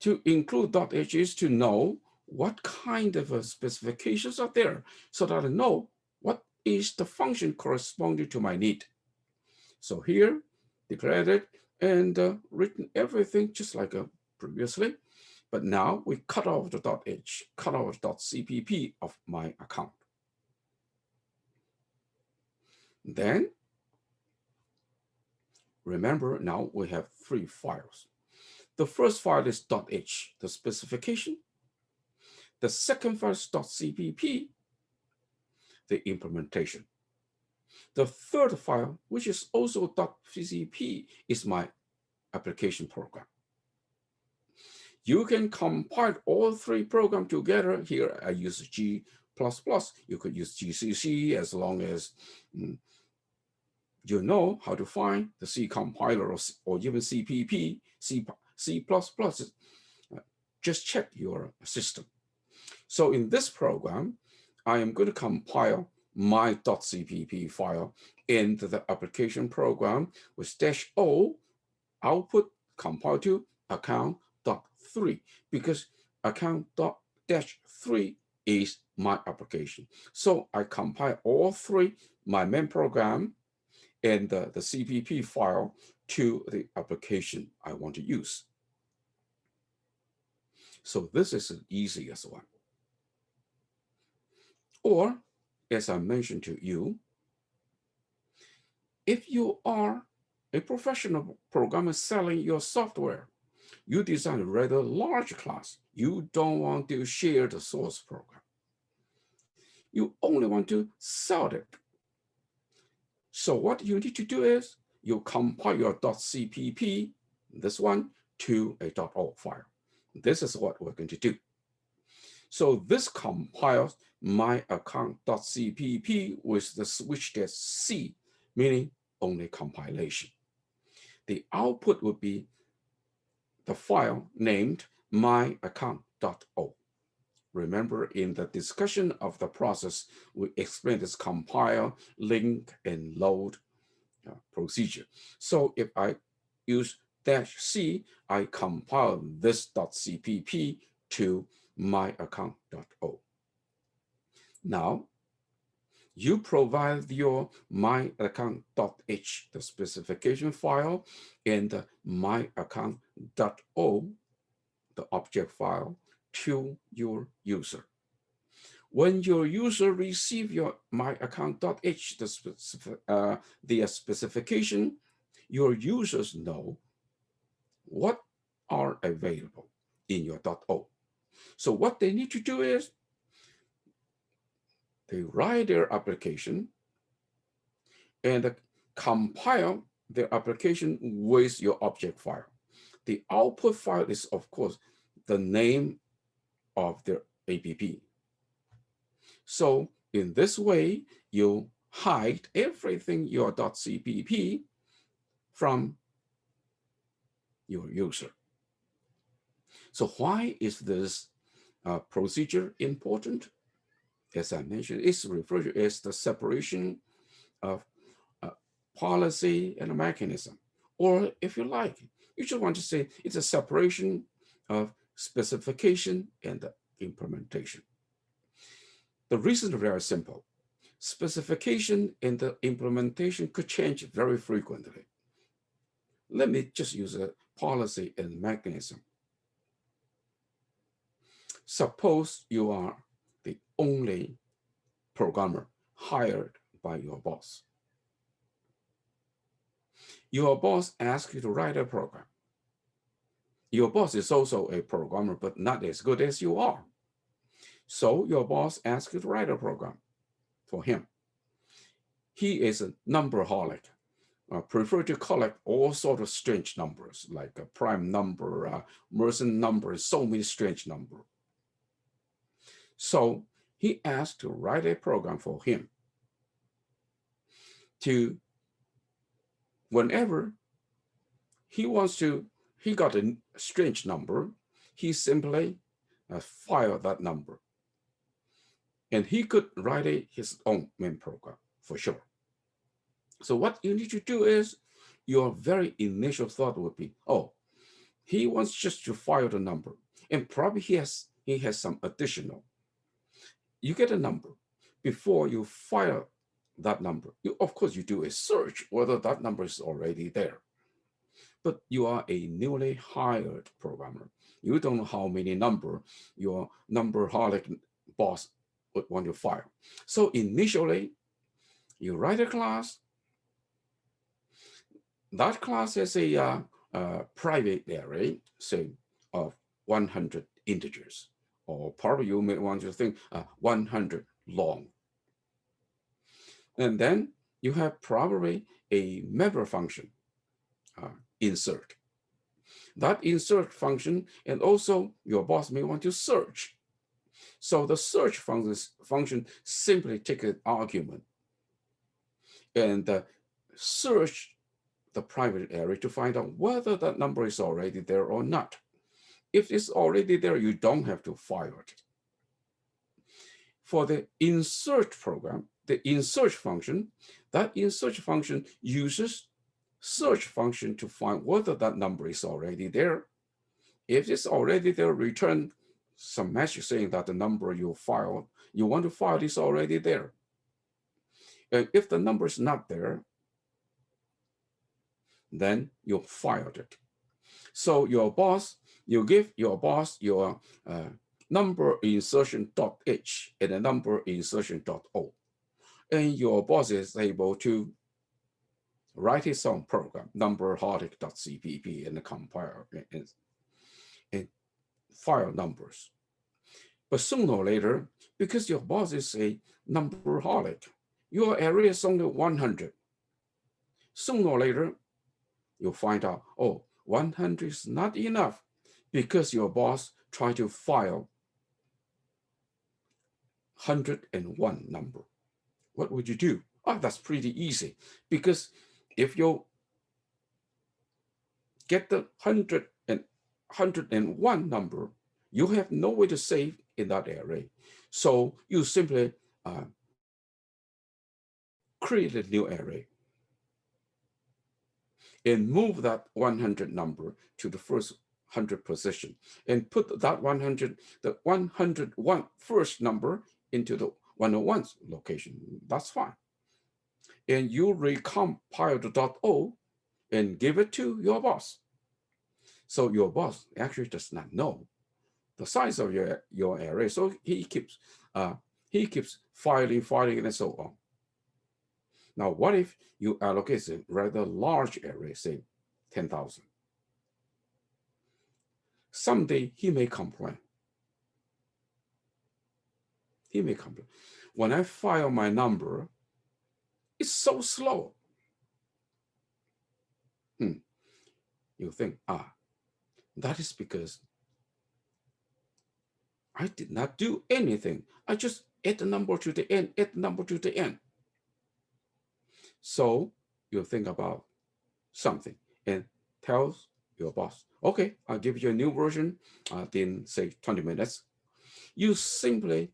To include .h is to know what kind of specifications are there so that I know what is the function corresponding to my need. So here, declared it and written everything just like previously, But now we cut off the .h, cut off .cpp of my account. Then, remember, now we have 3 files. The first file is .h, the specification. The second file is .cpp, the implementation. The third file, which is also .cpp, is my application program. You can compile all 3 programs together. Here I use G++. You could use GCC as long as you know how to find the C compiler or even CPP, C++. Just check your system. So in this program, I am going to compile my .cpp file into the application program with -o output compile to account.3 because account.-3 is my application. So I compile all 3, my main program and the CPP file to the application I want to use. So this is the easiest one. Or, as I mentioned to you, if you are a professional programmer selling your software, you design a rather large class. You don't want to share the source program. You only want to sell it. So what you need to do is you compile your .cpp, this one, to a .o file. This is what we're going to do. So this compiles my account.cpp with the switch that C, meaning only compilation. The output would be the file named myaccount.o. Remember, in the discussion of the process, we explained this compile, link, and load procedure. So if I use -c, I compile this .cpp to myaccount.o. Now, you provide your myaccount.h, the specification file, and the myaccount.o, the object file, to your user. When your user receives your myaccount.h, the specification, your users know what are available in your .o. So what they need to do is they write their application and compile their application with your object file. The output file is, of course, the name of their app. So in this way, you hide everything your .cpp from your user. So why is this procedure important? As I mentioned, it's referred to as the separation of policy and a mechanism. Or if you like, you just want to say it's a separation of specification and the implementation. The reason is very simple. Specification and the implementation could change very frequently. Let me just use a policy and mechanism. Suppose you are the only programmer hired by your boss. Your boss asks you to write a program. Your boss is also a programmer, but not as good as you are. So your boss asks you to write a program for him. He is a numberholic, prefer to collect all sorts of strange numbers, like a prime number, Mersenne number, so many strange numbers. So he asked to write a program for him to, whenever he got a strange number, he simply file that number. And he could write his own main program for sure. So what you need to do is, your very initial thought would be, oh, he wants just to file the number. And probably he has some additional. You get a number. Before you file that number, of course, you do a search whether that number is already there. but you are a newly hired programmer. You don't know how many number your numberholic boss would want to fire. So initially, you write a class. That class has a private array, say, of 100 integers, or probably you may want to think 100 long. And then you have probably a member function, insert. That insert function, and also your boss may want to search. So the search function simply take an argument and search the private array to find out whether that number is already there or not. If it's already there, you don't have to fire it. For the insert program, the insert function, that insert function uses search function to find whether that number is already there. If it's already there, return some message saying that the number you want to file is already there. And if the number is not there, then you filed it. So you give your boss your number insertion.h and a number insertion.o. And your boss is able to write his own program, numberholic.cpp, and compile and file numbers. But sooner or later, because your boss is a numberholic, your array is only 100. Sooner or later, you'll find out, oh, 100 is not enough because your boss tried to file 101 number. What would you do? Oh, that's pretty easy, because if you get the 101 number, you have no way to save in that array. So you simply create a new array and move that 100 number to the first 100 position and put that the 101 first number into the 101 location. That's fine. And you recompile the .o and give it to your boss. So your boss actually does not know the size of your array. So he keeps filing, and so on. Now, what if you allocate a rather large array, say 10,000? Someday he may complain. He may complain. When I file my number, it's so slow. You think, that is because I did not do anything. I just add the number to the end, add the number to the end. So you think about something and tells your boss, okay, I'll give you a new version in say 20 minutes. You simply,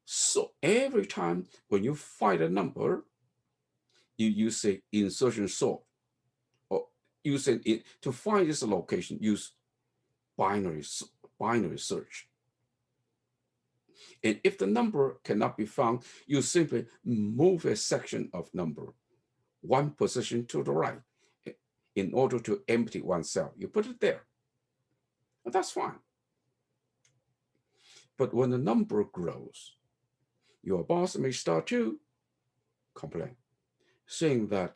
so every time when you find a number, you use a insertion sort, or use it to find this location, use binary search. And if the number cannot be found, you simply move a section of number one position to the right in order to empty one cell. You put it there. And that's fine. But when the number grows, your boss may start to complain, saying that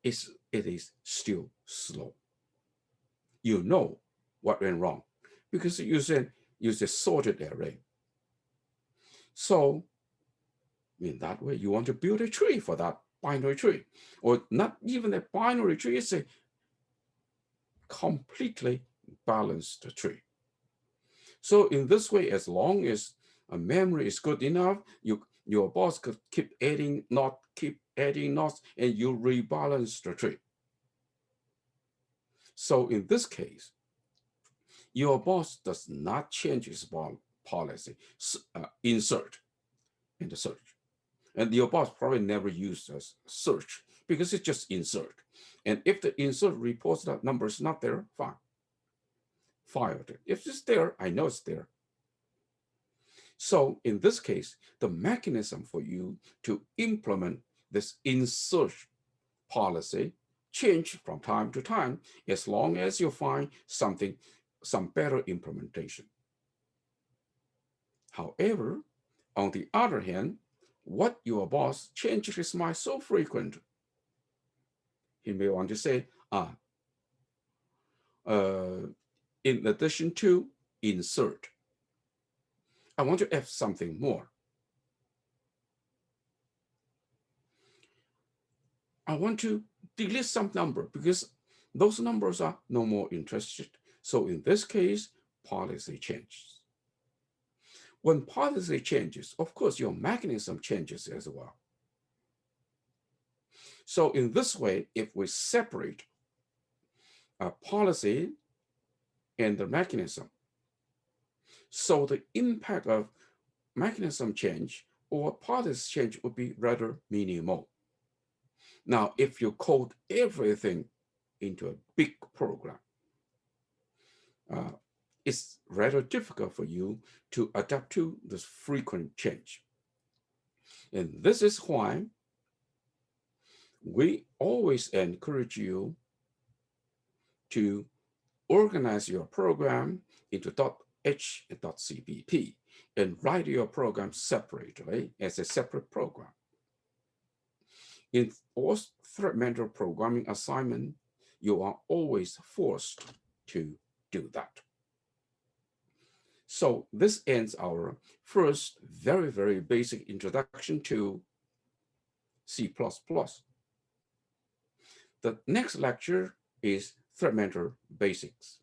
it is still slow. You know what went wrong because you use a sorted array. So in that way, you want to build a tree for that binary tree, or not even a binary tree, it's a completely balanced tree. So in this way, as long as a memory is good enough, your boss could keep adding knots, and you rebalance the tree. So in this case, your boss does not change his policy, insert in the search. And your boss probably never uses search because it's just insert. And if the insert reports that number is not there, fine. File it. If it's there, I know it's there. So in this case, the mechanism for you to implement this insert policy change from time to time as long as you find some better implementation. However, on the other hand, what your boss changes his mind so frequent, he may want to say, in addition to insert, I want to add something more. I want to delete some number because those numbers are no more interested. So in this case, policy changes. When policy changes, of course, your mechanism changes as well. So in this way, if we separate a policy and the mechanism, so the impact of mechanism change or policy change would be rather minimal. Now, if you code everything into a big program, it's rather difficult for you to adapt to this frequent change. And this is why we always encourage you to organize your program into .h and .cpp and write your program separately as a separate program. In all ThreadMentor programming assignment, you are always forced to do that. So this ends our first very, very basic introduction to C++. The next lecture is ThreadMentor Basics,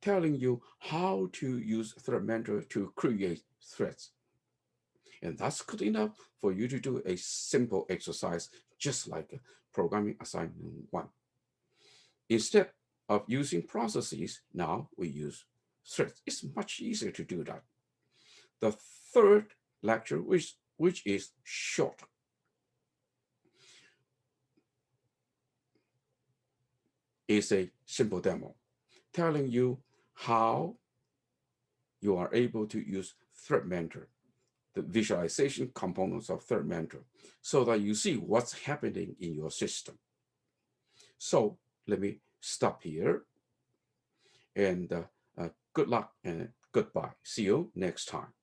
telling you how to use ThreadMentor to create threads. And that's good enough for you to do a simple exercise, just like programming assignment 1. Instead of using processes, now we use threads. It's much easier to do that. The third lecture, which is short, is a simple demo telling you how you are able to use ThreadMentor, the visualization components of ThreadMentor, so that you see what's happening in your system. So let me stop here, and good luck and goodbye. See you next time.